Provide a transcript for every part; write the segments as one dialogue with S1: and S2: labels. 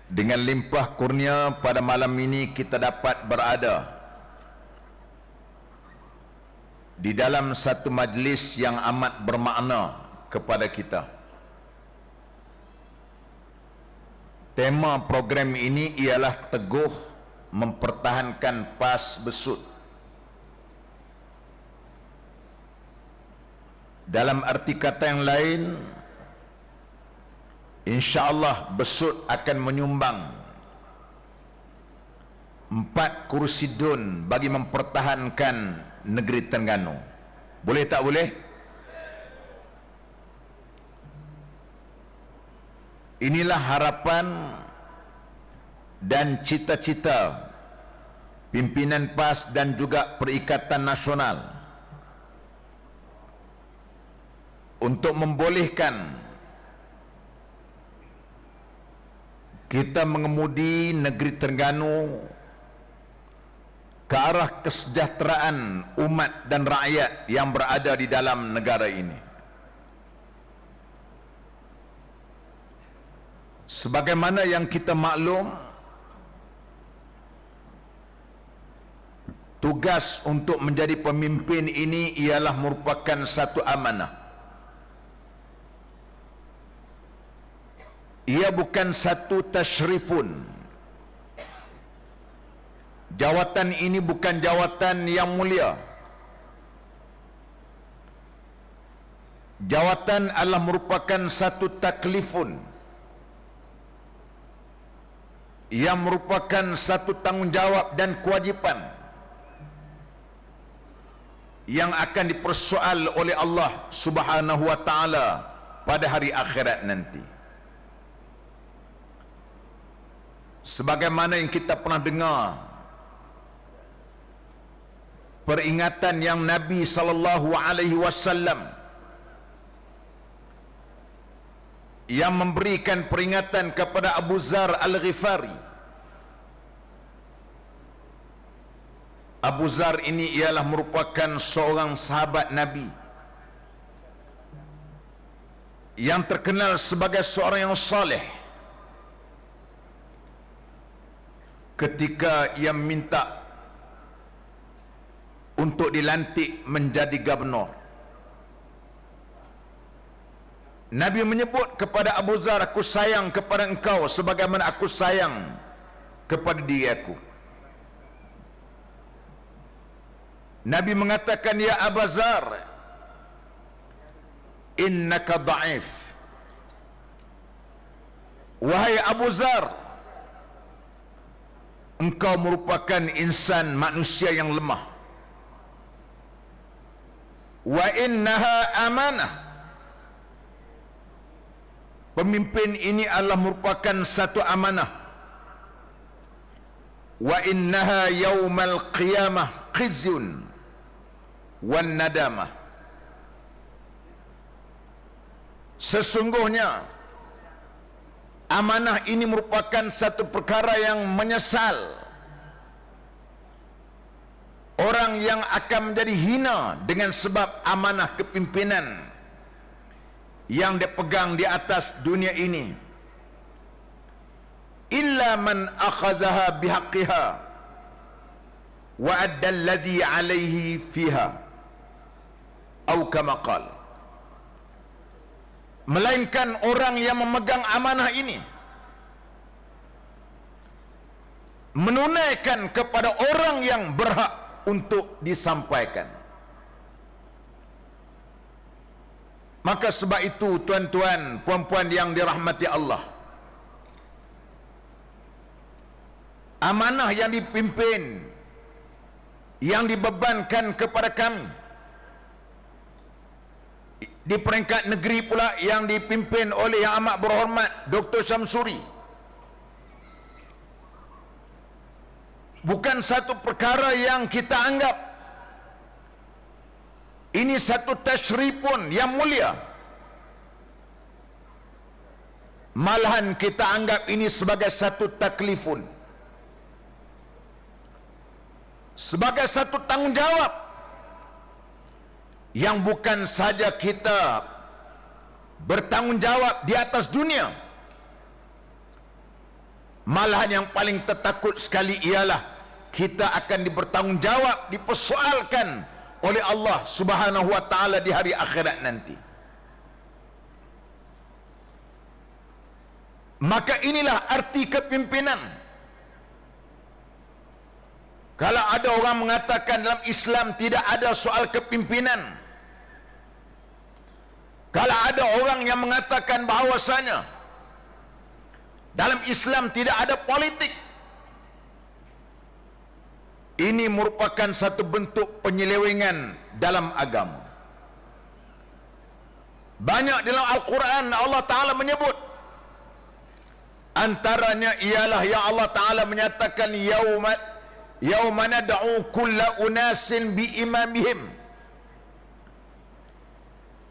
S1: Dengan limpah kurnia pada malam ini kita dapat berada di dalam satu majlis yang amat bermakna kepada kita. Tema program ini ialah teguh mempertahankan PAS Besut. Dalam arti kata yang lain, insya-Allah Besut akan menyumbang 4 kursi DUN bagi mempertahankan negeri Terengganu. Boleh tak boleh? Inilah harapan dan cita-cita pimpinan PAS dan juga Perikatan Nasional untuk membolehkan kita mengemudi negeri Terengganu ke arah kesejahteraan umat dan rakyat yang berada di dalam negara ini. Sebagaimana yang kita maklum, tugas untuk menjadi pemimpin ini ialah merupakan satu amanah. Ia bukan satu tasyrifun. Jawatan ini bukan jawatan yang mulia. Jawatan adalah merupakan satu taklifun, yang merupakan satu tanggungjawab dan kewajipan yang akan dipersoal oleh Allah Subhanahu wa taala pada hari akhirat nanti. Sebagaimana yang kita pernah dengar peringatan yang Nabi sallallahu alaihi wasallam yang memberikan peringatan kepada Abu Zar Al-Ghifari. Abu Zar ini ialah merupakan seorang sahabat Nabi yang terkenal sebagai seorang yang saleh. Ketika ia minta untuk dilantik menjadi gubernur, Nabi menyebut kepada Abu Zar, aku sayang kepada engkau sebagaimana aku sayang kepada diri aku. Nabi mengatakan, ya Abu Zar, innaka dha'if. Wahai Abu Zar, engkau merupakan insan manusia yang lemah. Wa innaha amanah. Pemimpin ini adalah merupakan satu amanah. Wa innaha yaumal qiyamah khizyun wan nadamah. Sesungguhnya amanah ini merupakan satu perkara yang menyesal. Orang yang akan menjadi hina dengan sebab amanah kepimpinan yang dipegang di atas dunia ini. Illa man akhadhaha bihaqqiha wa adda alladhi alaihi fiha, atau kama qala. Melainkan orang yang memegang amanah ini menunaikan kepada orang yang berhak untuk disampaikan. Maka sebab itu, tuan-tuan, puan-puan yang dirahmati Allah, amanah yang dipimpin, yang dibebankan kepada kami di peringkat negeri pula, yang dipimpin oleh Yang Amat Berhormat Dr. Syamsuri, bukan satu perkara yang kita anggap ini satu tasyrifun yang mulia. Malahan kita anggap ini sebagai satu taklifun, sebagai satu tanggungjawab yang bukan saja kita bertanggungjawab di atas dunia, Malahan yang paling tertakut sekali ialah kita akan dipertanggungjawab, dipersoalkan oleh Allah Subhanahu wa taala di hari akhirat nanti. Maka inilah arti kepimpinan. Kalau ada orang mengatakan dalam Islam tidak ada soal kepimpinan, kalau ada orang yang mengatakan bahawasanya dalam Islam tidak ada politik, ini merupakan satu bentuk penyelewengan dalam agama. Banyak dalam Al-Quran Allah Ta'ala menyebut, antaranya ialah yang Allah Ta'ala menyatakan yauma nad'u kulla unasin bi imamihim,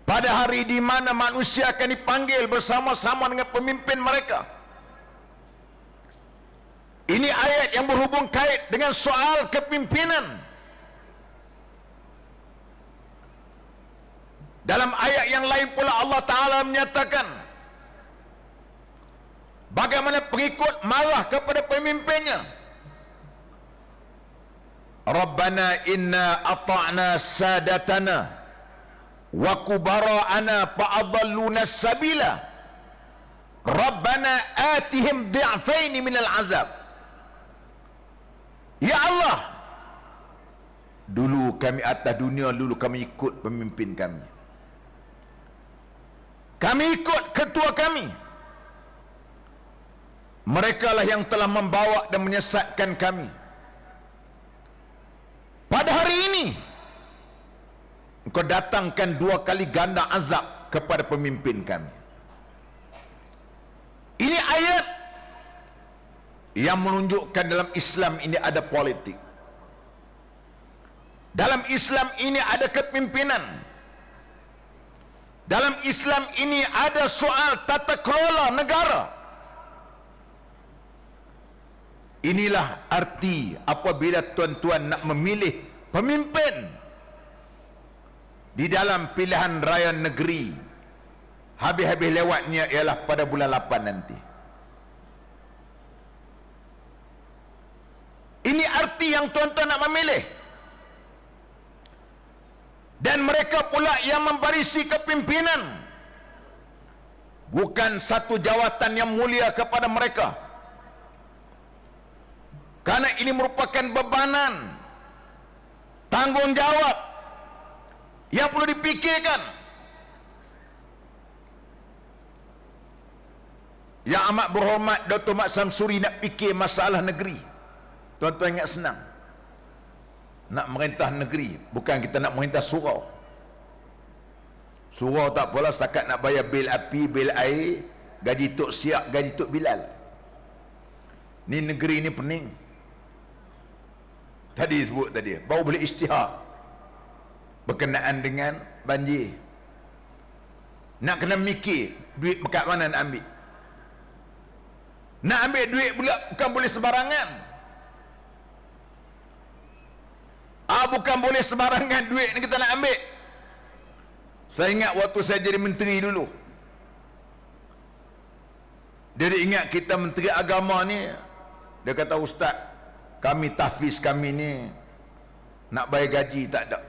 S1: pada hari di mana manusia akan dipanggil bersama-sama dengan pemimpin mereka. Ini ayat yang berhubung kait dengan soal kepimpinan. Dalam ayat yang lain pula Allah Ta'ala menyatakan bagaimana pengikut marah kepada pemimpinnya. Rabbana inna ata'na sadatana wa kubara'ana fa'adhalluna sabila Rabbana atihim di'faini minal azab. Ya Allah, dulu kami atas dunia, dulu kami ikut pemimpin kami, kami ikut ketua kami, mereka lah yang telah membawa dan menyesatkan kami. Pada hari ini engkau datangkan 2 kali ganda azab kepada pemimpin kami. Ini ayat yang menunjukkan dalam Islam ini ada politik, dalam Islam ini ada kepimpinan, dalam Islam ini ada soal tata kelola negara. Inilah arti apabila tuan-tuan nak memilih pemimpin di dalam pilihan raya negeri, habis-habis lewatnya ialah pada bulan 8 nanti. Ini arti yang tuan-tuan nak memilih. Dan mereka pula yang membarisi kepimpinan, bukan satu jawatan yang mulia kepada mereka, karena ini merupakan bebanan, tanggungjawab yang perlu dipikirkan. Yang amat berhormat Dr. Mat Samsuri nak fikir masalah negeri, tuan-tuan ingat senang. Nak merintah negeri, bukan kita nak merintah surau. Surau tak apalah, setakat nak bayar bil api, bil air, gaji Tok Siak, gaji Tok Bilal. Ni negeri ni pening. Tadi sebut tadi, baru boleh isytihar berkenaan dengan banjir. Nak kena mikir duit kat mana nak ambil. Nak ambil duit pula bukan boleh sembarangan. Bukan boleh sembarangan duit ni kita nak ambil. Saya ingat waktu saya jadi menteri dulu, dia ingat kita menteri agama ni, dia kata, Ustaz, kami tahfiz kami ni nak bayar gaji tak ada.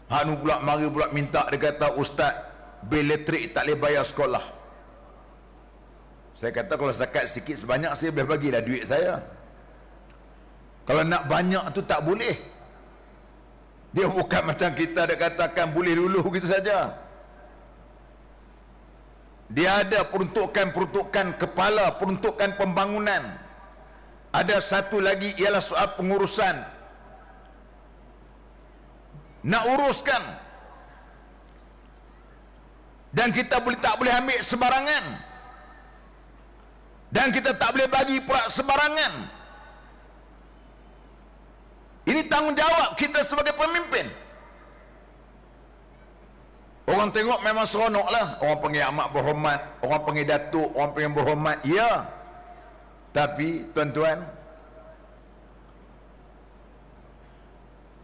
S1: Hak nu pula mari pula minta, dia kata, Ustaz, bil elektrik tak boleh bayar sekolah. Saya kata, kalau zakat sikit sebanyak saya boleh bagilah duit saya. Kalau nak banyak tu tak boleh. Dia bukan macam kita dia katakan boleh dulu gitu saja. Dia ada peruntukan-peruntukan kepala, peruntukan pembangunan. Ada satu lagi ialah soal pengurusan. Nak uruskan. Dan kita tak boleh ambil sebarangan. Dan kita tak boleh bagi pula sebarangan. Ini tanggungjawab kita sebagai pemimpin. Orang tengok memang seronok lah, orang panggil amat berhormat, orang panggil datuk, orang panggil berhormat, ya. Tapi tuan-tuan,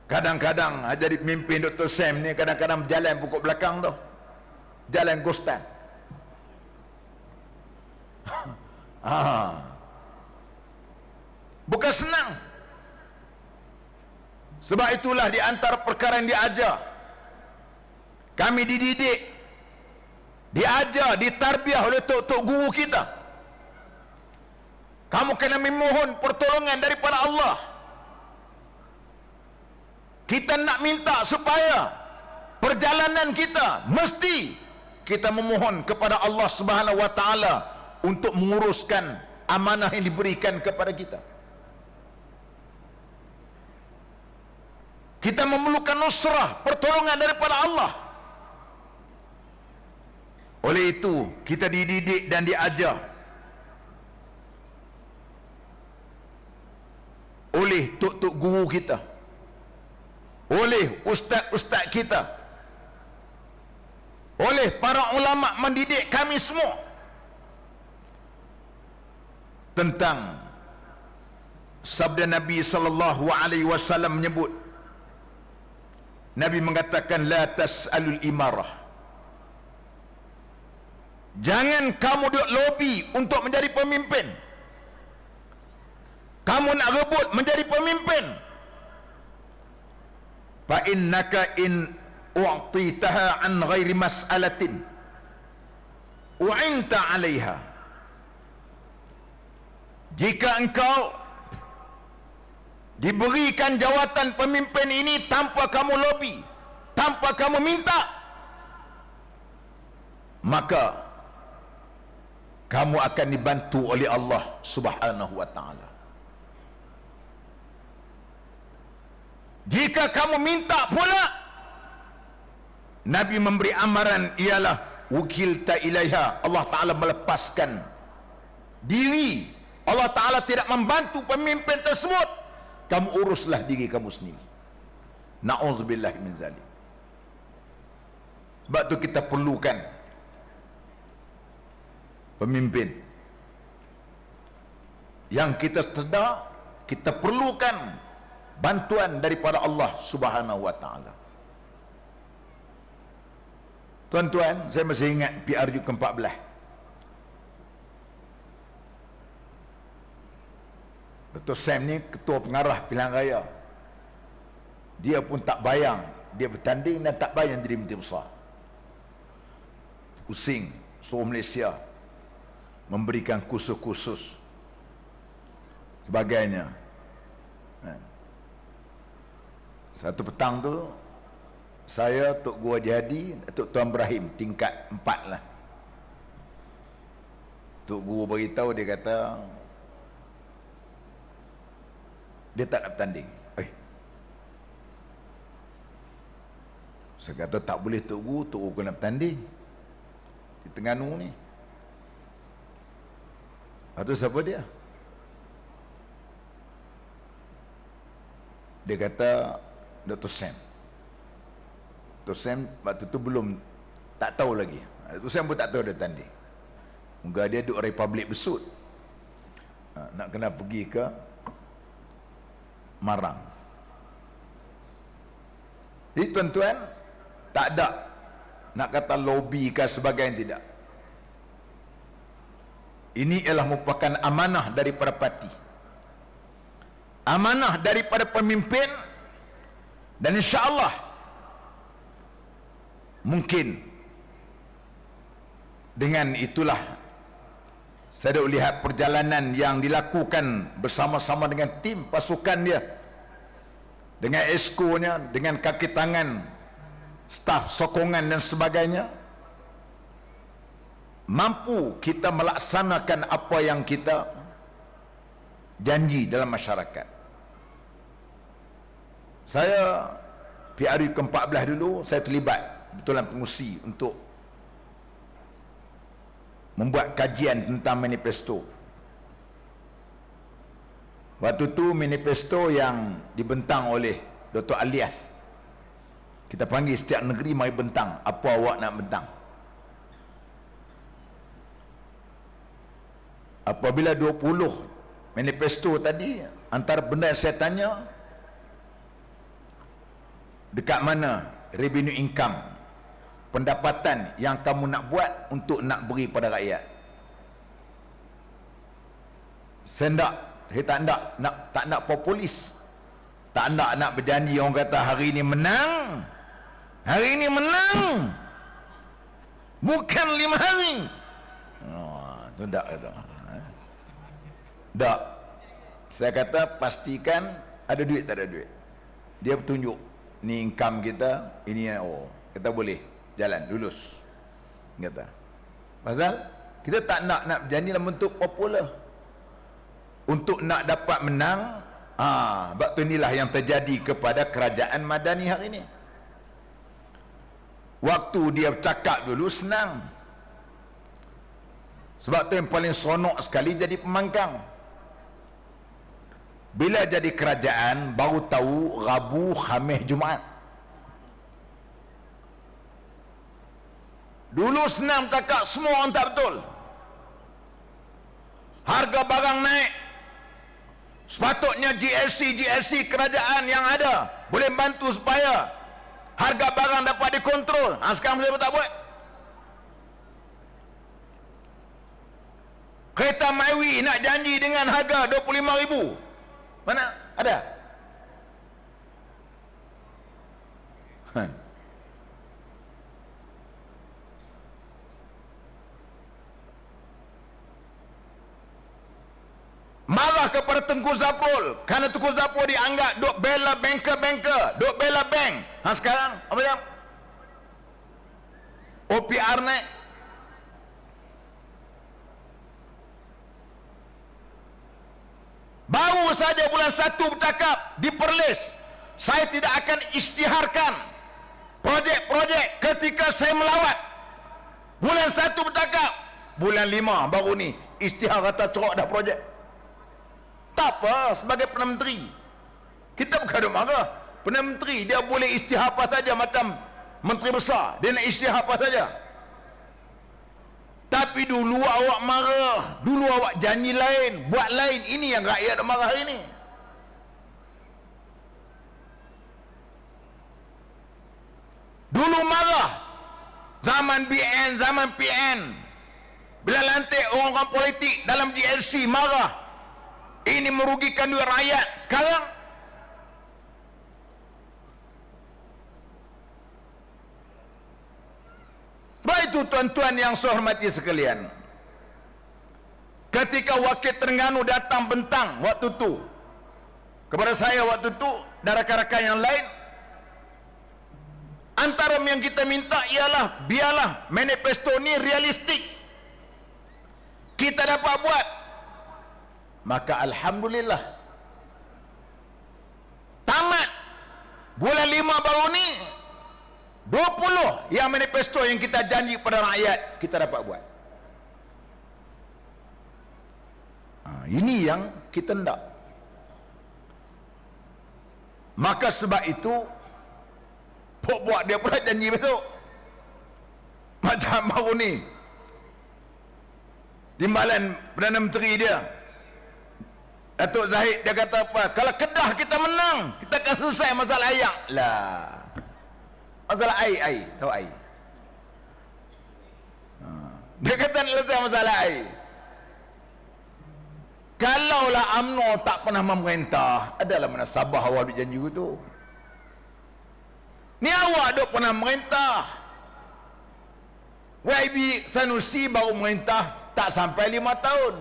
S1: kadang-kadang jadi pemimpin Dr. Sam ni kadang-kadang berjalan pokok belakang tu, jalan ghostan. Bukan senang. Sebab itulah di antara perkara yang diajar, kami dididik, diajar, ditarbiah oleh tok-tok guru kita. Kamu kena memohon pertolongan daripada Allah. Kita nak minta supaya perjalanan kita mesti kita memohon kepada Allah Subhanahu wa taala untuk menguruskan amanah yang diberikan kepada kita. Kita memerlukan nusrah, pertolongan daripada Allah. Oleh itu, kita dididik dan diajar oleh tok-tok guru kita, oleh ustaz-ustaz kita, oleh para ulama mendidik kami semua tentang sabda Nabi sallallahu alaihi wasallam menyebut, Nabi mengatakan, la tas'alul imarah, jangan kamu duk lobi untuk menjadi pemimpin. Kamu nak rebut menjadi pemimpin. Fa innaka in u'titaha an ghairi mas'alatin u'inta 'alaiha. Jika engkau diberikan jawatan pemimpin ini tanpa kamu lobi, tanpa kamu minta, maka kamu akan dibantu oleh Allah Subhanahu wa taala. Jika kamu minta pula, Nabi memberi amaran ialah wukilta ilaiha, Allah taala melepaskan diri. Allah taala tidak membantu pemimpin tersebut, kamu uruslah diri kamu sendiri. Na'udzubillah min zalik. Sebab tu kita perlukan pemimpin yang kita sedar kita perlukan bantuan daripada Allah Subhanahu wa taala. Tuan-tuan, saya masih ingat PRU ke-14. Dr. Sam ni ketua pengarah pilihan raya. Dia pun tak bayang dia bertanding dan tak bayang jadi menteri besar. Pusing seluruh Malaysia memberikan kursus-kursus sebagainya. Satu petang tu, saya, Tok Guru Haji Hadi, Tok Tuan Ibrahim, tingkat 4 lah. Tok Guru beritahu, dia kata dia tak nak bertanding. Saya kata tak boleh Tok Guru kena bertanding di Terengganu ni. Lepas tu siapa dia? Dia kata Dr. Sam. Dr. Sam waktu tu belum, tak tahu lagi. Dr. Sam pun tak tahu dia tanding. Moga dia duduk Republik Besut, nak kena pergi ke Marang. Jadi tuan-tuan, tak ada nak kata lobby ke sebagainya, tidak. Ini ialah merupakan amanah daripada parti, amanah daripada pemimpin, dan insya-Allah mungkin dengan itulah saya dah lihat perjalanan yang dilakukan bersama-sama dengan tim pasukan dia, dengan esko-nya, dengan kaki tangan, staf sokongan dan sebagainya, mampu kita melaksanakan apa yang kita janji dalam masyarakat. Saya PRU ke-14 dulu, saya terlibat betulan pengusi untuk membuat kajian tentang manifesto. Waktu tu manifesto yang dibentang oleh Dr. Alias. Kita panggil setiap negeri mari bentang apa awak nak bentang. Apabila 20 manifesto tadi, antara benda yang saya tanya, dekat mana revenue income, pendapatan yang kamu nak buat untuk nak beri pada rakyat. Sendak, saya tak nak populis. Tak nak berjanji orang kata hari ini menang. Hari ini menang. Bukan 5 hari. Tu tak kata. Tak. Saya kata pastikan ada duit tak ada duit. Dia bertunjuk ni income kita, ini kita boleh jalan lulus. Kata. Pasal kita tak nak berjanji dalam bentuk popular. Untuk nak dapat menang, sebab tu inilah yang terjadi kepada kerajaan Madani hari ini. Waktu dia cakap dulu senang. Sebab tu yang paling seronok sekali jadi pembangkang. Bila jadi kerajaan, baru tahu Rabu, Khamis, Jumaat. Dulu senang cakap, semua orang tak betul. Harga barang naik. Sepatutnya GLC kerajaan yang ada boleh bantu supaya harga barang dapat dikontrol. Sekarang boleh tak buat. Kereta Mywi nak janji dengan harga 25,000. Mana ada? Marah kepada Tengku Zafrul kerana Tengku Zafrul dianggap duk bela banker, duk bela bank. Sekarang apa dia? OPR naik. Baru saja bulan 1 bercakap di Perlis, saya tidak akan isytiharkan projek-projek ketika saya melawat. Bulan 1 bercakap, bulan 5 baru ni isytihar kata cerok dah projek. Tak apa, sebagai Perdana Menteri kita bukan ada marah. Perdana Menteri dia boleh isytihar apa saja, macam Menteri Besar dia nak isytihar apa saja. Tapi dulu awak marah, dulu awak janji lain, buat lain. Ini yang rakyat marah hari ini. Dulu marah zaman BN, zaman PN, bila lantik orang-orang politik dalam GLC marah, ini merugikan duit rakyat. Sekarang baik itu tuan-tuan yang saya hormati sekalian, ketika Wakil Terengganu datang bentang waktu itu kepada saya waktu itu dan rakan-rakan yang lain, antara yang kita minta ialah biarlah manifesto ni realistik kita dapat buat. Maka alhamdulillah tamat bulan 5 baru ni 20 yang manifesto yang kita janji pada rakyat kita dapat buat. Ini yang kita hendak. Maka sebab itu buat dia pula janji besok macam baru ni timbalan Perdana Menteri dia Datuk Zahid, dia kata apa? Kalau Kedah kita menang, kita akan selesai masalah air. Lah, masalah air, tahu air. Dia kata nak selesai masalah air. Kalaulah UMNO tak pernah memerintah, adalah mana Sabah awal berjanji itu. Ni awak duk pernah merintah. YB Sanusi baru merintah tak sampai 5 tahun.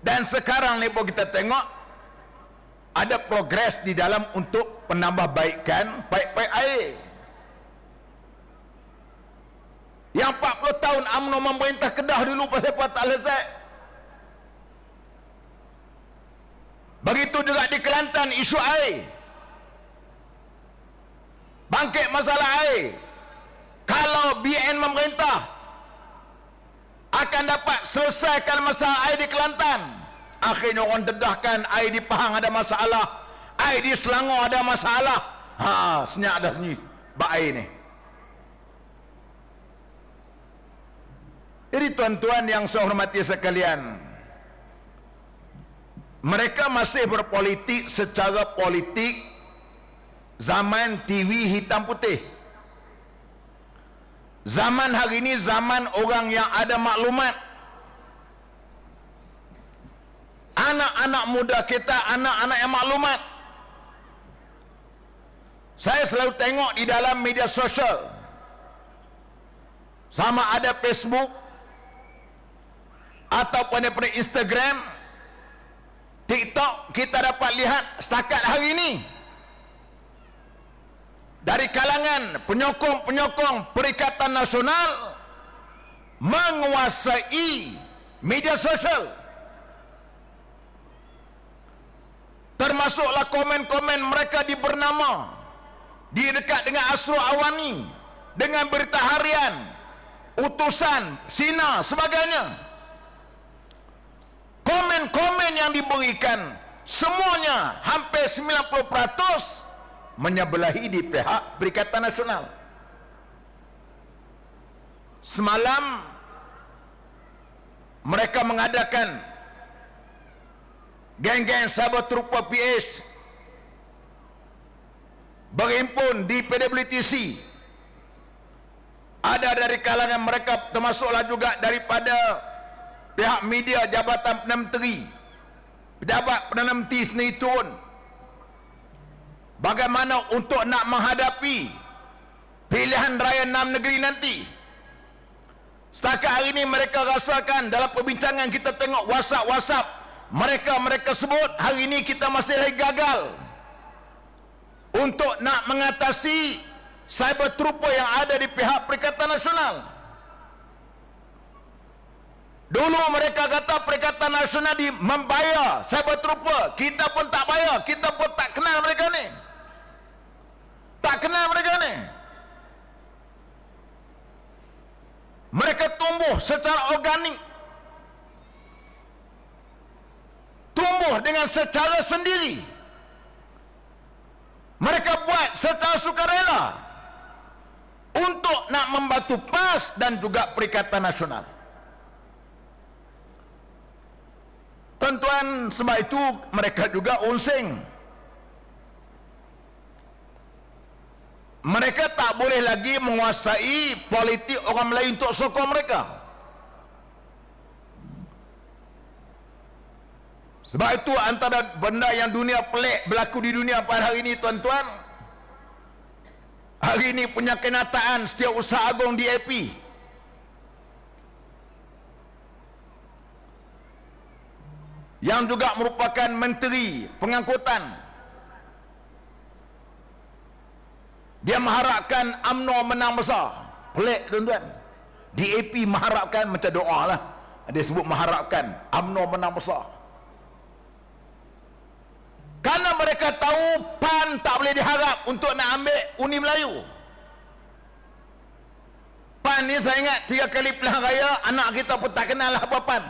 S1: Dan sekarang ni pun kita tengok ada progres di dalam untuk penambahbaikan paip-paip air. Yang 40 tahun UMNO memerintah Kedah dulu pasal apa tak selesai. Begitu juga di Kelantan isu air. Bangkit masalah air. Kalau BN memerintah akan dapat selesaikan masalah air di Kelantan. Akhirnya orang dedahkan air di Pahang ada masalah, air di Selangor ada masalah. Senyap dah ni bak air ni. Jadi tuan-tuan yang saya hormati sekalian, mereka masih berpolitik secara politik zaman TV hitam putih. Zaman hari ini zaman orang yang ada maklumat. anak-anak muda kita, anak-anak yang maklumat. Saya selalu tengok di dalam media sosial, sama ada Facebook ataupun daripada Instagram, TikTok, kita dapat lihat setakat hari ini dari kalangan penyokong-penyokong Perikatan Nasional menguasai media sosial, termasuklah komen-komen mereka di bernama, di dekat dengan Asrul Awani, dengan Berita Harian, Utusan, Sinar, sebagainya. Komen-komen yang diberikan semuanya hampir 90% menyebelahi di pihak Perikatan Nasional. Semalam mereka mengadakan geng-geng sahabat trupa PH berhimpun di PWTC. Ada dari kalangan mereka, termasuklah juga daripada pihak media Jabatan Perdana Menteri, pejabat Perdana Menteri sendiri turun. Bagaimana untuk nak menghadapi pilihan raya 6 negeri nanti. Setakat hari ini mereka rasakan, dalam perbincangan kita tengok WhatsApp, mereka sebut hari ini kita masih lagi gagal untuk nak mengatasi cyber trooper yang ada di pihak Perikatan Nasional. Dulu mereka kata Perikatan Nasional membayar cyber trooper, kita pun tak bayar, kita pun tak kenal mereka ni. Tak kenal mereka ni. Mereka tumbuh secara organik, tumbuh dengan secara sendiri. Mereka buat secara sukarela untuk nak membantu PAS dan juga Perikatan Nasional. Tuan-tuan, sebab itu mereka juga unsing. Mereka tak boleh lagi menguasai politik orang Melayu untuk sokong mereka. Sebab itu antara benda yang dunia pelik berlaku di dunia pada hari ini, tuan-tuan, hari ini punya kenyataan Setiausaha Agung DAP yang juga merupakan Menteri Pengangkutan, dia mengharapkan UMNO menang besar. Pelik, tuan-tuan. DAP mengharapkan, macam doa lah, dia sebut mengharapkan UMNO menang besar. Karena mereka tahu PAN tak boleh diharap untuk nak ambil Uni Melayu. PAN ni saya ingat 3 kali pilihan raya, anak kita pun tak kenal lah apa PAN.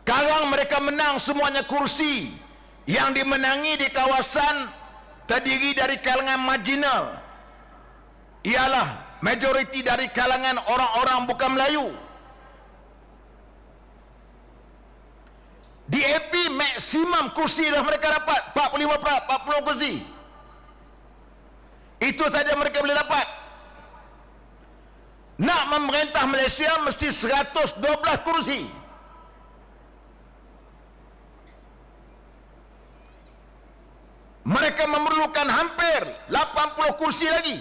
S1: Sekarang mereka menang semuanya kursi yang dimenangi di kawasan terdiri dari kalangan marginal, ialah majoriti dari kalangan orang-orang bukan Melayu. DAP maksimum kursi dah mereka dapat 40 kursi. Itu saja mereka boleh dapat. Nak memerintah Malaysia mesti 112 kursi. Mereka memerlukan hampir 80 kursi lagi.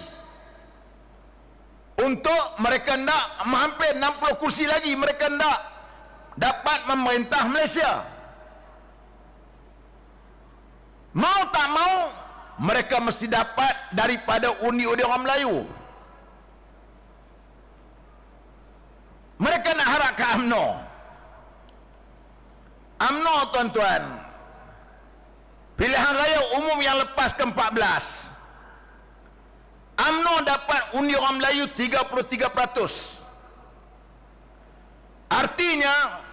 S1: Untuk mereka nak hampir 60 kursi lagi mereka nak dapat memerintah Malaysia. Mau tak mau mereka mesti dapat daripada undi-undi orang Melayu. Mereka nak harap ke UMNO. UMNO, tuan-tuan, pilihan raya umum yang lepas ke-14, UMNO dapat undi orang Melayu 33%. Artinya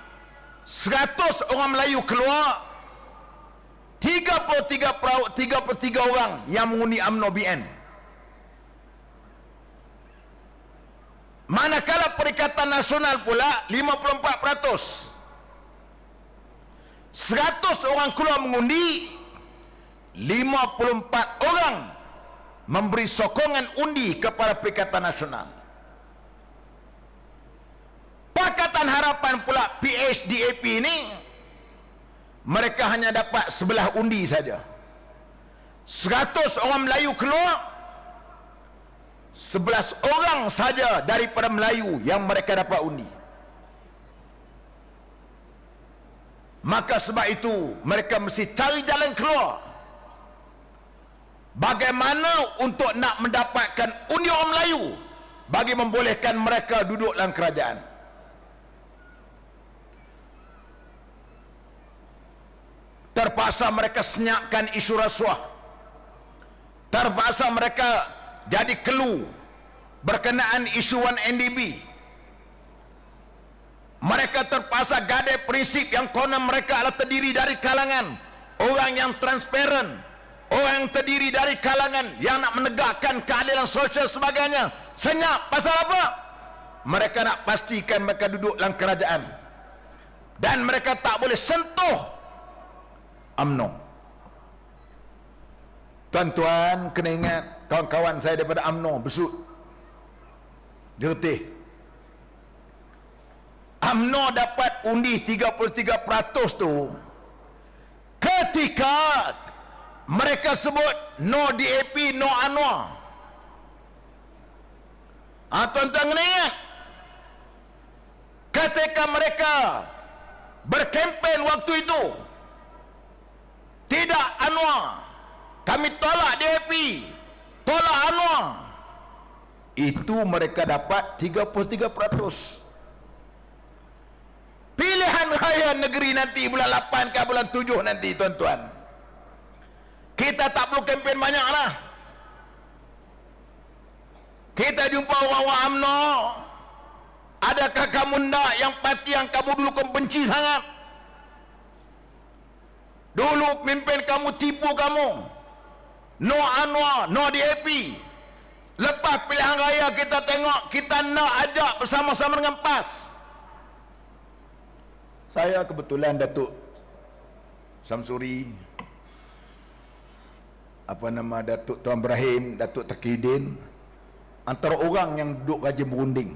S1: 100 orang Melayu keluar, 33 orang yang mengundi UMNO BN. Manakala Perikatan Nasional pula 54%. 100 orang keluar mengundi, 54 orang memberi sokongan undi kepada Perikatan Nasional. Pakatan Pakatan Harapan pula PHDAP ni, mereka hanya dapat sebelah undi saja. 100 orang Melayu keluar, 11 orang saja daripada Melayu yang mereka dapat undi. Maka sebab itu mereka mesti cari jalan keluar. Bagaimana untuk nak mendapatkan undi orang Melayu bagi membolehkan mereka duduk dalam kerajaan. Terpaksa mereka senyapkan isu rasuah. Terpaksa mereka jadi kelu berkenaan isu 1MDB. Mereka terpaksa gadai prinsip yang konon mereka adalah terdiri dari kalangan orang yang transparan, orang yang terdiri dari kalangan yang nak menegakkan keadilan sosial sebagainya. Senyap pasal apa? Mereka nak pastikan mereka duduk dalam kerajaan, dan mereka tak boleh sentuh UMNO. Tuan-tuan kena ingat, kawan-kawan saya daripada UMNO besut, jertih. UMNO dapat undi 33% tu ketika mereka sebut no DAP, no Anwar. Tuan-tuan kena ingat, ketika mereka berkempen waktu itu, tidak Anwar, kami tolak DAP, tolak Anwar, itu mereka dapat 33%. Pilihan raya negeri nanti bulan 8 ke bulan 7 nanti, tuan-tuan, kita tak perlu kempen banyak lah. Kita jumpa orang-orang UMNO, adakah kamu nak yang parti yang kamu dulu kamu benci sangat, dulu pemimpin kamu tipu kamu, no Anwar, no DAP. Lepas pilihan raya kita tengok, kita nak ajak bersama-sama dengan PAS. Saya kebetulan Datuk Samsuri, Datuk Tuan Ibrahim, Datuk Takidin, antara orang yang duduk rajin berunding,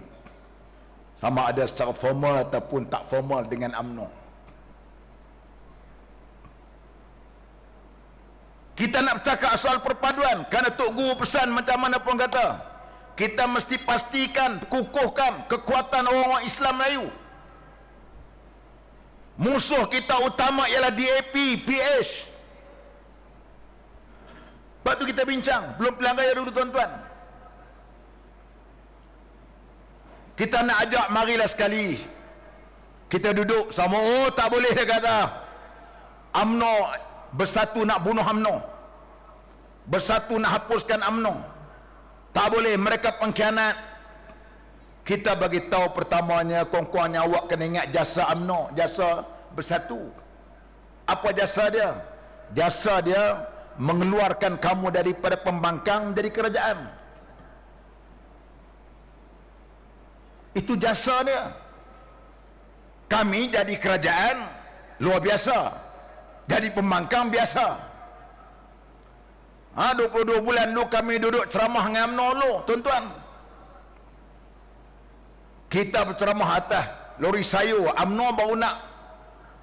S1: sama ada secara formal ataupun tak formal, dengan UMNO. Kita nak bercakap soal perpaduan, kerana Tok Guru pesan macam mana pun kata, kita mesti pastikan, kukuhkan kekuatan orang-orang Islam Melayu. Musuh kita utama ialah DAP, PH. Sebab tu kita bincang, belum pilihan raya dulu, tuan-tuan. Kita nak ajak, marilah sekali kita duduk sama. Oh, tak boleh, dia kata UMNO bersatu nak bunuh UMNO, bersatu nak hapuskan UMNO. Tak boleh, mereka pengkhianat. Kita bagi tahu pertamanya, kawan-kawan, awak kena ingat jasa UMNO, jasa bersatu. Apa jasa dia? Jasa dia mengeluarkan kamu daripada pembangkang jadi kerajaan. Itu jasa dia. Kami jadi kerajaan luar biasa, jadi pembangkang biasa. 22 bulan dulu kami duduk ceramah dengan UMNO dulu, tuan-tuan. Kita berceramah atas lori sayur. UMNO baru nak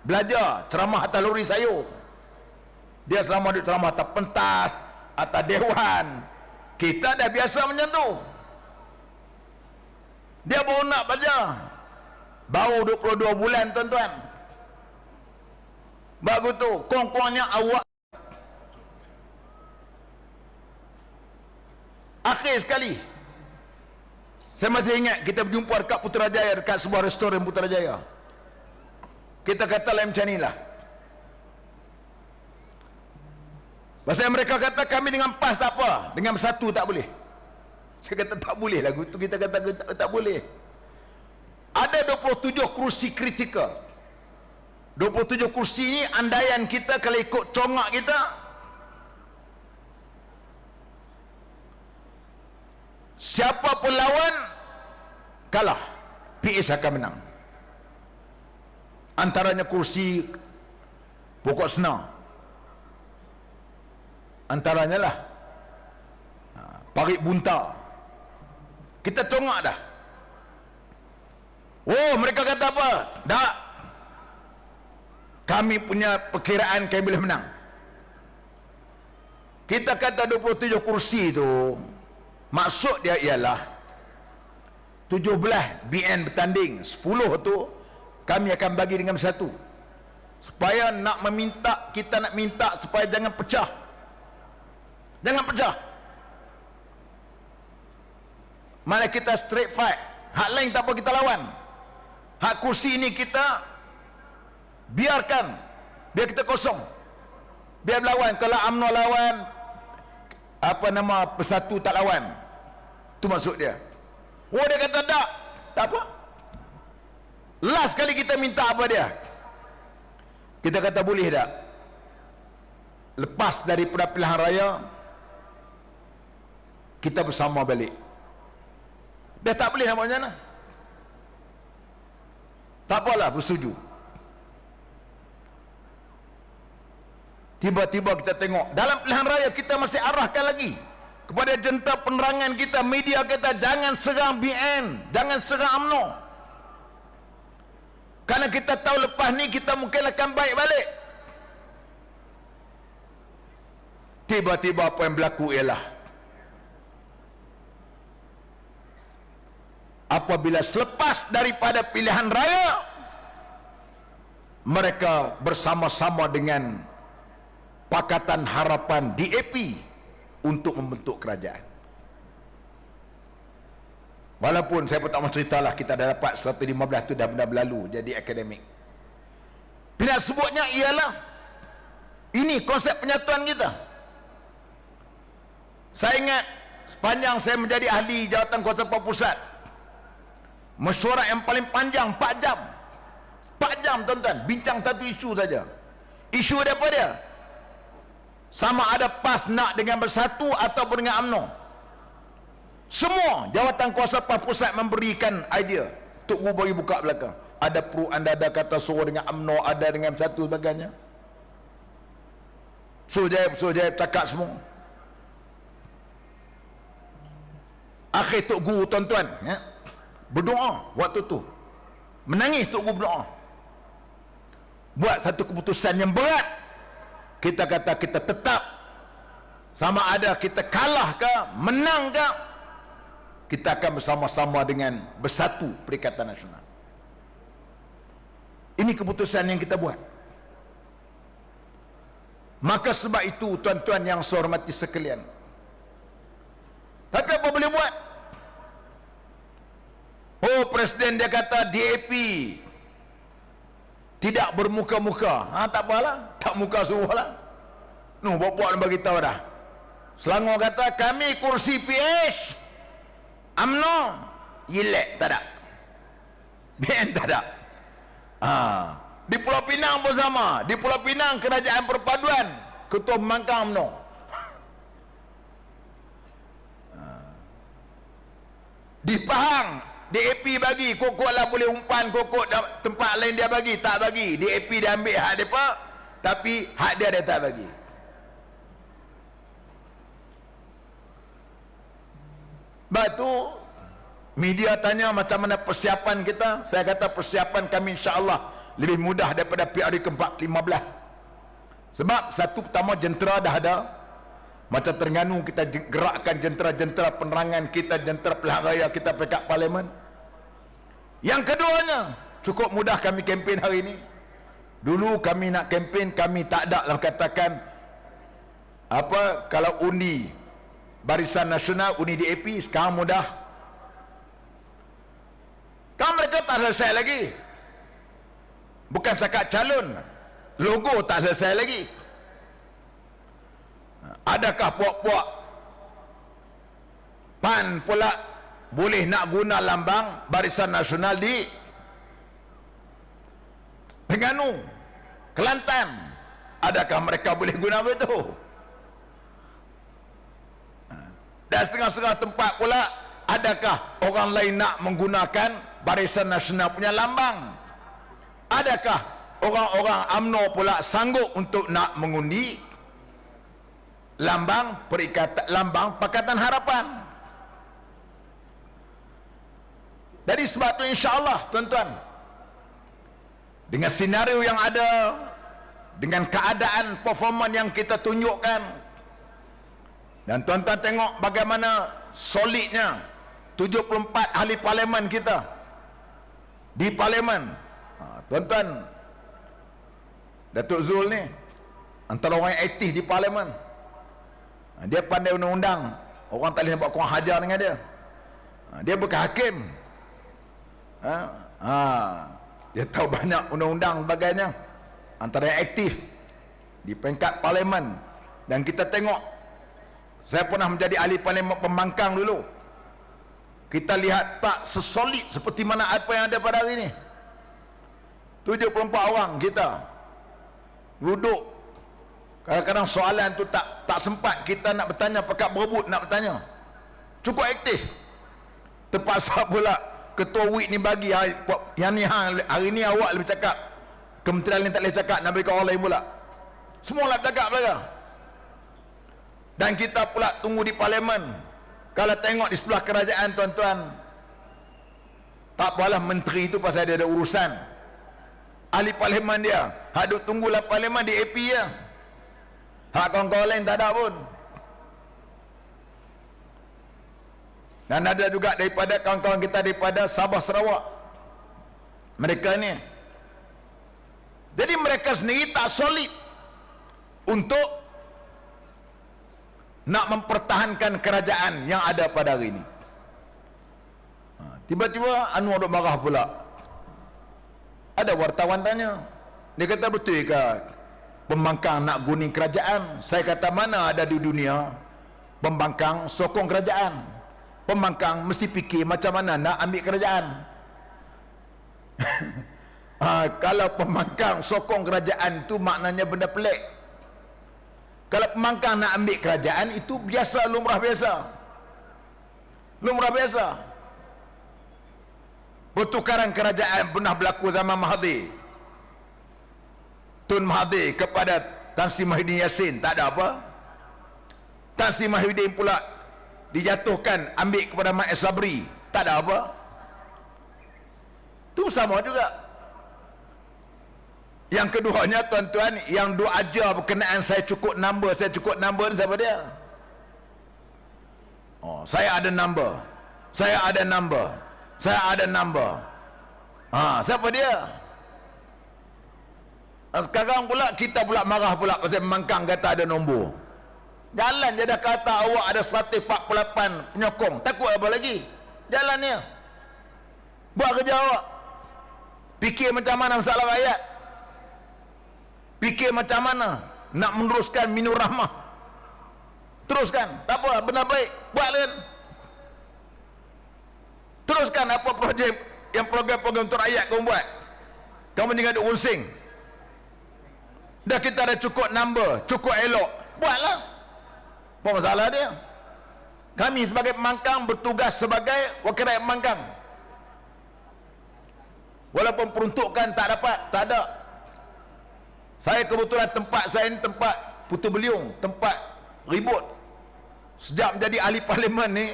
S1: belajar ceramah atas lori sayur. Dia selama duduk ceramah atas pentas, atas dewan. Kita dah biasa macam tu. Dia baru nak belajar, baru 22 bulan, tuan-tuan. Bagus tu, kawan-kawannya awak. Akhir sekali, saya masih ingat kita berjumpa dekat Putrajaya, dekat sebuah restoran Putrajaya. Kita kata lain macam ni lah. Pasal mereka kata kami dengan PAS tak apa, dengan bersatu tak boleh. Saya kata tak boleh lah, itu kita kata tak boleh. Ada 27 kursi kritikal. 27 kursi ni andaian kita kalau ikut congak kita, siapa pun lawan kalah, PS akan menang. Antaranya kursi pokok senar, antaranya lah Parit Bunta. Kita congak dah. Oh, mereka kata apa? Tak. Kami punya perkiraan kami boleh menang. Kita kata 27 kursi tu, maksud dia ialah 17 BN bertanding, 10 tu kami akan bagi dengan satu. Supaya nak meminta, kita nak minta supaya jangan pecah. Jangan pecah. Mana kita straight fight. Hak lain tak apa kita lawan. Hak kursi ini kita biarkan, biar kita kosong, biar lawan. Kalau UMNO lawan, apa nama, Persatu tak lawan, tu maksud dia. Oh, dia kata tak, tak apa. Last kali kita minta apa dia, kita kata boleh tak lepas daripada pilihan raya kita bersama balik. Dia tak boleh nak buat macam mana. Tak apalah, bersetuju. Tiba-tiba kita tengok dalam pilihan raya kita masih arahkan lagi kepada jentera penerangan kita, media kita, jangan serang BN, jangan serang UMNO, kerana kita tahu lepas ni kita mungkin akan baik balik. Tiba-tiba apa yang berlaku ialah apabila selepas daripada pilihan raya mereka bersama-sama dengan Pakatan Harapan DAP untuk membentuk kerajaan. Walaupun saya pun tak mahu ceritalah, kita dah dapat 115 tu dah benda berlalu jadi akademik. Bila sebutnya ialah ini konsep penyatuan kita. Saya ingat sepanjang saya menjadi ahli Jawatan Kuasa Pusat, mesyuarat yang paling panjang 4 jam. 4 jam tuan-tuan, bincang satu isu saja. Isu dia apa dia? Sama ada PAS nak dengan Bersatu ataupun dengan UMNO. Semua Jawatan Kuasa Pusat memberikan idea. Tok Guru bagi buka belakang. Ada pro, anda ada kata suruh dengan UMNO, ada dengan Bersatu sebagainya. Suruh-jayab cakap semua. Akhir Tok Guru tuan-tuan ya, berdoa waktu tu. Menangis Tok Guru berdoa. Buat satu keputusan yang berat. Kita kata kita tetap, sama ada kita kalah ke menang ke, kita akan bersama-sama dengan Bersatu Perikatan Nasional. Ini keputusan yang kita buat. Maka sebab itu tuan-tuan yang saya hormati sekalian, tapi apa boleh buat? Oh, Presiden dia kata DAP tidak bermuka-muka. Tak apalah, tak muka suruhlah. Bapak nak bagi tahu dah. Selangor kata kami kursi PH, UMNO yelek tak ada, BN tak ada. Di Pulau Pinang pun sama. Di Pulau Pinang Kerajaan Perpaduan, Ketua Pembangkang UMNO. Di Pahang DAP bagi, kokok lah boleh umpan, kokok tempat lain dia bagi, tak bagi. DAP dia ambil hak dia pak, tapi hak dia tak bagi. Sebab tu media tanya macam mana persiapan kita. Saya kata persiapan kami insya-Allah lebih mudah daripada PRU ke-15. Sebab satu pertama jentera dah ada. Macam Terengganu kita gerakkan jentera-jentera penerangan kita, jentera pilihan raya kita pekat parlimen. Yang keduanya, cukup mudah kami kempen hari ini. Dulu kami nak kempen, kami tak ada lah katakan apa, kalau undi Barisan Nasional, undi DAP, sekarang mudah. Kan mereka tak selesai lagi. Bukan setakat calon, logo tak selesai lagi. Adakah puak-puak PAN pula boleh nak guna lambang Barisan Nasional di Terengganu, Kelantan? Adakah mereka boleh guna begitu? Dan setengah-setengah tempat pula, adakah orang lain nak menggunakan Barisan Nasional punya lambang? Adakah orang-orang UMNO pula sanggup untuk nak mengundi lambang Pakatan Harapan? Dari sebab itu insya-Allah tuan-tuan, dengan senario yang ada, dengan keadaan performan yang kita tunjukkan, dan tuan-tuan tengok bagaimana solidnya 74 ahli parlimen kita di parlimen. Tuan-tuan, Datuk Zul ni antara orang yang aktif di parlimen. Dia pandai undang-undang, orang tak boleh buat kurang hajar dengan dia. Dia bukan hakim. Dia tahu banyak undang-undang sebagainya, antara yang aktif di peringkat parlimen. Dan kita tengok, saya pernah menjadi ahli parlimen pembangkang dulu, kita lihat tak sesolid seperti mana apa yang ada pada hari ini. 74 orang kita duduk, kadang-kadang soalan tu tak sempat kita nak bertanya, pekat berebut nak bertanya, cukup aktif. Terpaksa pula ketua WIT ni bagi, yang ni hari ni awak lebih cakap, kementerian lain tak boleh cakap, nak bagi orang lain pula. Semua lah cakap belakang. Dan kita pula tunggu di parlimen. Kalau tengok di sebelah kerajaan tuan-tuan, tak apalah menteri itu pasal dia ada urusan. Ahli parlimen dia hak duk tunggulah parlimen di AP je, hak kawan-kawan lain tak ada pun. Dan ada juga daripada kawan-kawan kita daripada Sabah Sarawak, mereka ni, jadi mereka sendiri tak solid untuk nak mempertahankan kerajaan yang ada pada hari ini. Tiba-tiba Anwar duk marah pula. Ada wartawan tanya, dia kata, betul ke pembangkang nak guning kerajaan? Saya kata, mana ada di dunia pembangkang sokong kerajaan. Pembangkang mesti fikir macam mana nak ambil kerajaan. Kalau pembangkang sokong kerajaan tu maknanya benda pelik. Kalau pembangkang nak ambil kerajaan itu biasa, lumrah biasa. Lumrah biasa. Pertukaran kerajaan pernah berlaku zaman Mahathir. Tun Mahathir kepada Tan Sri Muhyiddin Yassin, tak ada apa. Tan Sri Muhyiddin pula dijatuhkan, ambil kepada Mat Sabri, tak ada apa. Tu sama juga. Yang keduanya tuan-tuan, yang duk ajar berkenaan saya cukup number ni, siapa dia? Saya ada number, siapa dia? Sekarang pula kita pula marah pula pasal Mangkang kata ada nombor. Jalan dia dah kata awak ada 148 penyokong, takut apa lagi? Jalan dia, buat kerja awak. Fikir macam mana masalah rakyat, fikir macam mana nak meneruskan Minur Rahmah, teruskan. Tak apa, benda baik buat kan. Teruskan apa projek yang program-program untuk rakyat kamu buat. Kamu jangan duk unsing. Dah kita dah cukup number, cukup elok, buatlah. Apa masalah dia? Kami sebagai pembangkang bertugas sebagai wakil rakyat pembangkang. Walaupun peruntukan tak dapat, tak ada. Saya kebetulan tempat saya ni tempat putu beliung, tempat ribut. Sejak menjadi ahli parlimen ni,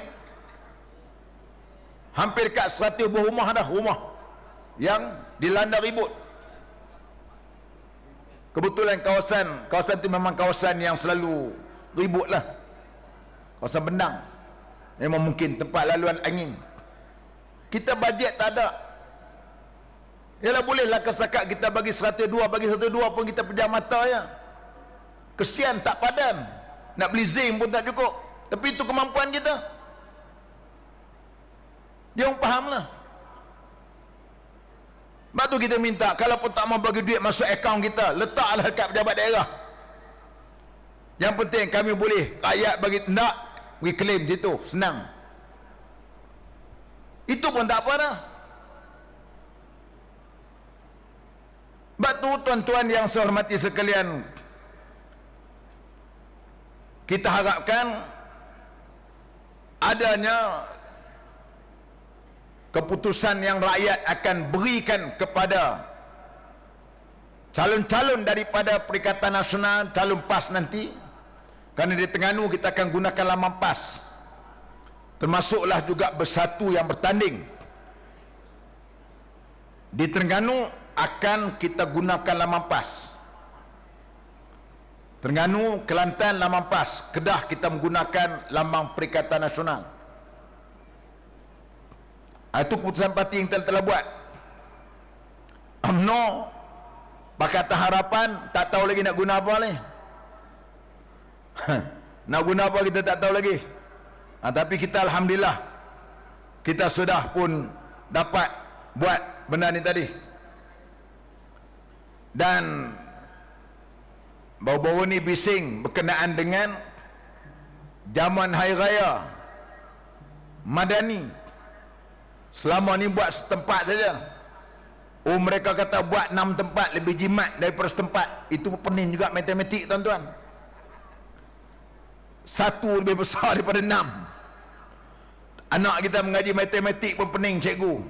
S1: hampir dekat 100 buah rumah dah, rumah yang dilanda ribut. Kebetulan kawasan tu memang kawasan yang selalu ribut lah, kawasan Bendang. Memang mungkin tempat laluan angin. Kita bajet tak ada. Yalah, bolehlah kesakat kita bagi 102 pun kita pejam mata ya. Kesian tak padan. Nak beli zinc pun tak cukup. Tapi itu kemampuan kita. Dia orang faham lah. Sebab tu kita minta, kalau pun tak mau bagi duit masuk akaun kita, letaklah dekat pejabat daerah. Yang penting kami boleh, rakyat bagi nak bagi claim situ, senang. Itu pun tak apa dah. Sebab tu tuan-tuan yang saya hormati sekalian, kita harapkan adanya keputusan yang rakyat akan berikan kepada calon-calon daripada Perikatan Nasional, calon PAS nanti. Kerana di Terengganu kita akan gunakan laman PAS, termasuklah juga Bersatu yang bertanding. Di Terengganu akan kita gunakan laman PAS. Terengganu, Kelantan laman PAS. Kedah kita menggunakan lambang Perikatan Nasional. Itu keputusan parti yang telah buat. UMNO Pakatan Harapan tak tahu lagi nak guna apa ni. Nak guna apa kita tak tahu lagi. Tapi kita alhamdulillah kita sudah pun dapat buat benda ni tadi. Dan baru-baru ni bising berkenaan dengan jamuan hari raya Madani. Selama ni buat setempat saja. Mereka kata buat 6 tempat lebih jimat daripada setempat. Itu pening juga matematik, tuan-tuan. 1 lebih besar daripada 6. Anak kita mengaji matematik pun pening, cikgu.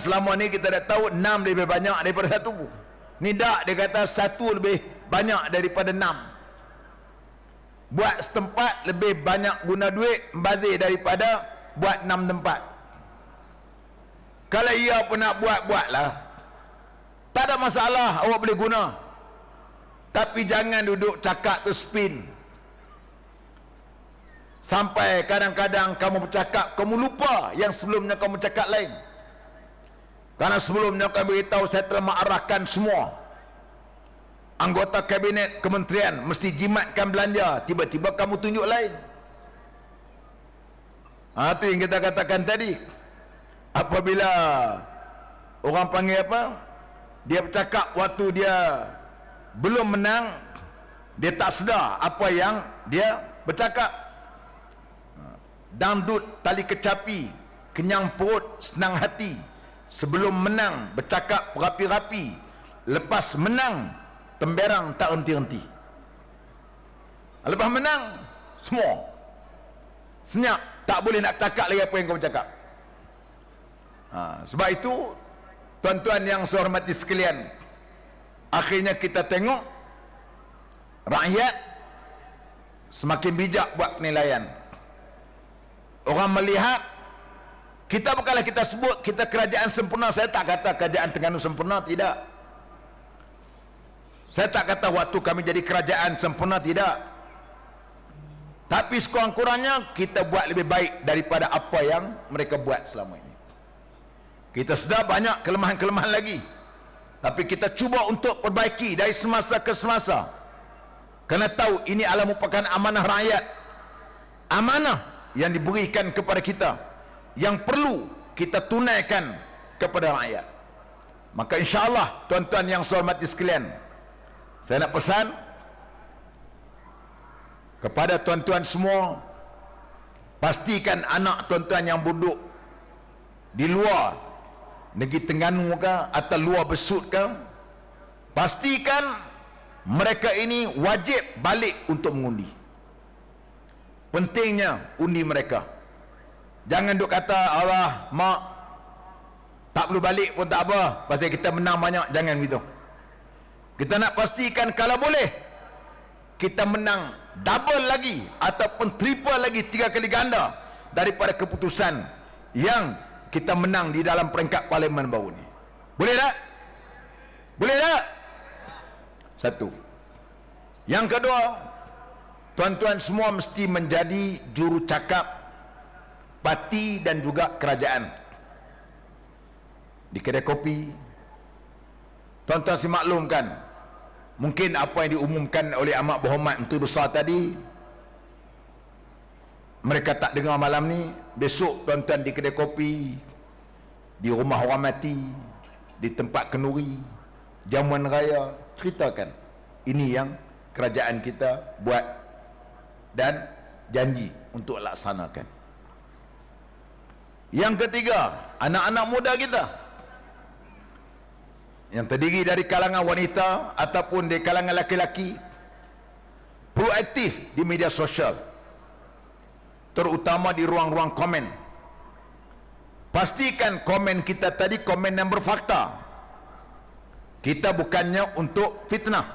S1: Selama ni kita dah tahu 6 lebih banyak daripada 1. Ni tak, dia kata 1 lebih banyak daripada 6. Buat setempat lebih banyak guna duit membazir daripada buat 6 tempat. Kalau ia pun nak buatlah. Tak ada masalah, awak boleh guna. Tapi jangan duduk cakap tu spin. Sampai kadang-kadang kamu bercakap, kamu lupa yang sebelumnya kamu cakap lain. Karena sebelumnya kamu beritahu saya telah mengarahkan semua anggota kabinet kementerian mesti jimatkan belanja. Tiba-tiba kamu tunjuk lain. Itu yang kita katakan tadi. Apabila orang panggil apa, dia bercakap waktu dia belum menang, dia tak sedar apa yang dia bercakap. Dangdut tali kecapi, kenyang perut senang hati. Sebelum menang bercakap berapi-rapi, lepas menang temberang tak henti-henti. Lepas menang semua senyap, tak boleh nak cakap lagi apa yang kau bercakap. Sebab itu tuan-tuan yang saya hormati sekalian, akhirnya kita tengok rakyat semakin bijak buat penilaian. Orang melihat kita, bukanlah kita sebut kita kerajaan sempurna. Saya tak kata kerajaan Terengganu sempurna, tidak. Saya tak kata waktu kami jadi kerajaan sempurna, tidak. Tapi sekurang-kurangnya kita buat lebih baik daripada apa yang mereka buat selama ini. Kita sedar banyak kelemahan-kelemahan lagi, tapi kita cuba untuk perbaiki dari semasa ke semasa. Kerana tahu ini adalah merupakan amanah rakyat, amanah yang diberikan kepada kita, yang perlu kita tunaikan kepada rakyat. Maka insya-Allah tuan-tuan yang saya hormati sekalian, saya nak pesan kepada tuan-tuan semua, pastikan anak tuan-tuan yang duduk di luar negeri Terengganu ke atau luar Besut ke, pastikan mereka ini wajib balik untuk mengundi. Pentingnya undi mereka. Jangan duk kata Allah mak tak perlu balik pun tak apa pasal kita menang banyak. Jangan begitu. Kita nak pastikan kalau boleh kita menang double lagi ataupun triple lagi, 3 kali ganda daripada keputusan yang kita menang di dalam peringkat parlimen baru ni. Boleh tak? Boleh tak? Satu. Yang kedua, tuan-tuan semua mesti menjadi juru cakap parti dan juga kerajaan. Di kedai kopi, tuan-tuan si maklumkan, mungkin apa yang diumumkan oleh amat berhormat Menteri Besar tadi mereka tak dengar malam ni. Besok tuan-tuan di kedai kopi, di rumah orang mati, di tempat kenduri, jamuan raya, ceritakan ini yang kerajaan kita buat dan janji untuk laksanakan. Yang ketiga, anak-anak muda kita yang terdiri dari kalangan wanita ataupun di kalangan laki-laki perlu aktif di media sosial, terutama di ruang-ruang komen. Pastikan komen kita tadi komen yang berfakta. Kita bukannya untuk fitnah.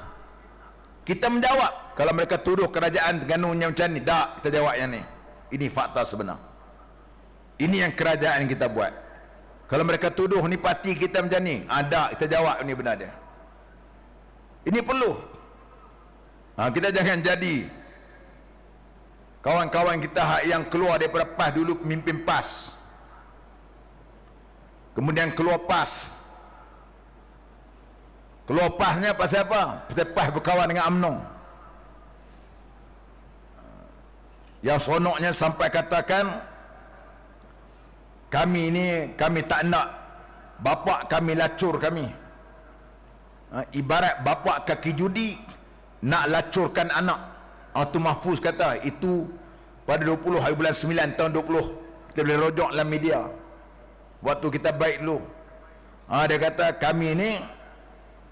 S1: Kita menjawab kalau mereka tuduh kerajaan Terengganu macam ni, tak, kita jawab yang ni. Ini fakta sebenar. Ini yang kerajaan yang kita buat. Kalau mereka tuduh ni parti kita macam ni, ada, kita jawab ni benar dia. Ini perlu. Kita jangan jadi kawan-kawan kita yang keluar daripada PAS dulu, pemimpin PAS, kemudian keluar PAS. Keluar PASnya pasal apa? Pasal PAS berkawan dengan UMNO. Yang sonoknya sampai katakan, kami tak nak bapak kami lacur kami. Ibarat bapak kaki judi nak lacurkan anak. Tu Mahfuz kata, itu pada 20 hari bulan 9 tahun 20. Kita boleh rojok dalam media waktu kita baik dulu. Dia kata, kami ni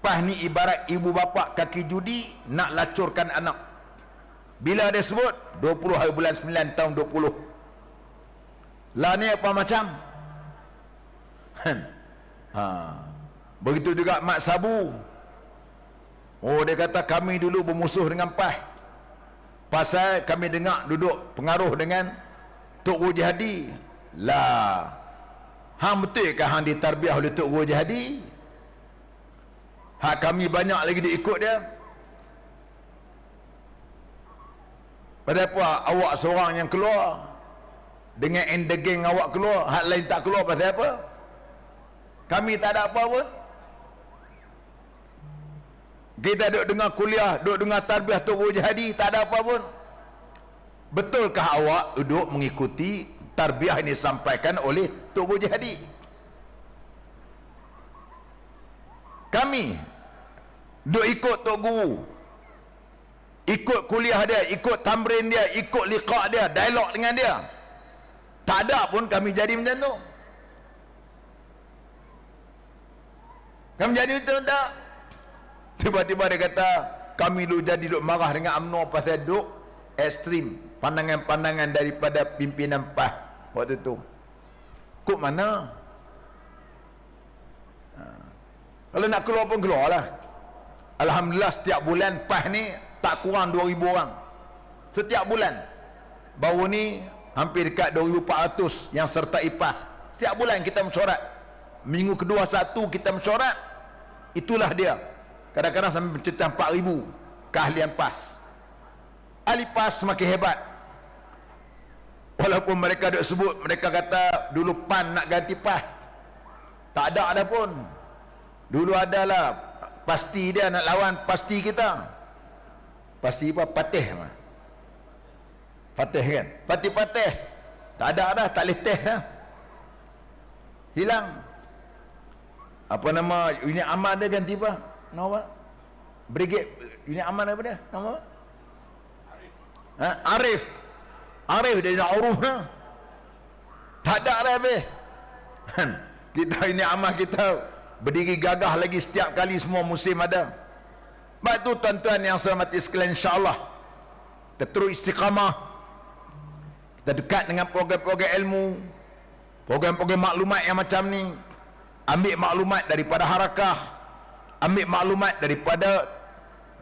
S1: PAS ni ibarat ibu bapa kaki judi nak lacurkan anak. Bila dia sebut 20 hari bulan 9 tahun 20. Lah ni apa macam? Begitu juga Mak Sabu. Dia kata kami dulu bermusuh dengan PAS. Pasal kami dengar duduk pengaruh dengan Tok Guru Jihadi. Lah, hang betul ke hang ditarbiah oleh Tok Guru Jihadi? Hak kami banyak lagi diikut dia. Pada apa awak seorang yang keluar dengan endegeng awak keluar, hak lain tak keluar, pasal apa? Kami tak ada apa pun. Kita duduk dengar kuliah, duduk dengar tarbiah Tok Guru Jihadi, tak ada apa pun. Betulkah awak duduk mengikuti tarbiah ini disampaikan oleh Tok Guru Jihadi? Kami duduk ikut Tok Guru, ikut kuliah dia, ikut tamrin dia, ikut liqa' dia, dialog dengan dia. Tak ada pun kami jadi macam tu. Kami jadi betul tak? Tiba-tiba dia kata, kami dulu jadi duk marah dengan UMNO pasal duk ekstrim pandangan-pandangan daripada pimpinan PAS waktu tu. Kok mana? Kalau nak keluar pun keluar lah. Alhamdulillah setiap bulan PAS ni tak kurang 2,000 orang setiap bulan. Baru ni hampir dekat 2,400 yang sertai PAS. Setiap bulan kita mesyuarat. Minggu kedua satu kita mesyuarat. Itulah dia. Kadang-kadang sampai mencecah 4,000 keahlian PAS. Ahli PAS semakin hebat. Walaupun mereka duk sebut, mereka kata dulu PAN nak ganti PAS. Tak ada pun. Dulu adalah pasti dia nak lawan pasti kita. Pasti apa? Patih mah. Fatih kan? Patih. Tak ada dah, tak boleh teh dah. Hilang. Apa nama unit aman dia ganti apa? Nama apa? Brigade unit aman apa dia? Nama apa? Arif. Arif dia nak uruf dah. Tak ada dah habis. Kita ini aman kita berdiri gagah lagi setiap kali semua musim ada. Sebab tu tuan-tuan yang saya hormati sekalian, insya-Allah kita terus istiqamah. Kita dekat dengan program-program ilmu, program-program maklumat yang macam ni. Ambil maklumat daripada harakah, ambil maklumat daripada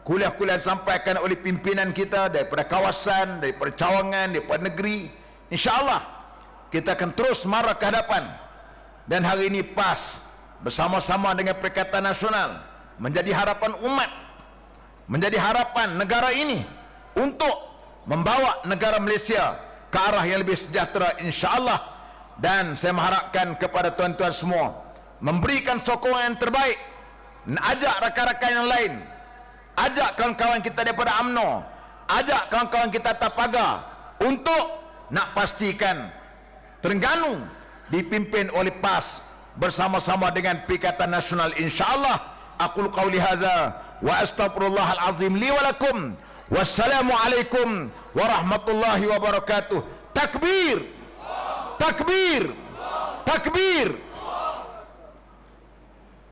S1: kuliah-kuliah disampaikan oleh pimpinan kita, daripada kawasan, daripada cawangan, daripada negeri. InsyaAllah kita akan terus marah ke hadapan. Dan hari ini PAS bersama-sama dengan Perikatan Nasional menjadi harapan umat, menjadi harapan negara ini untuk membawa negara Malaysia ke arah yang lebih sejahtera, insya-Allah. Dan saya mengharapkan kepada tuan-tuan semua memberikan sokongan yang terbaik, ajak rakan-rakan yang lain, ajak kawan-kawan kita daripada UMNO, ajak kawan-kawan kita Tapaga untuk nak pastikan Terengganu dipimpin oleh PAS bersama-sama dengan Perikatan Nasional, insya-Allah. Aqulu qauli hadza wa astaghfirullahal azim li wa lakum. Wassalamualaikum warahmatullahi wabarakatuh. Takbir. Takbir. Takbir.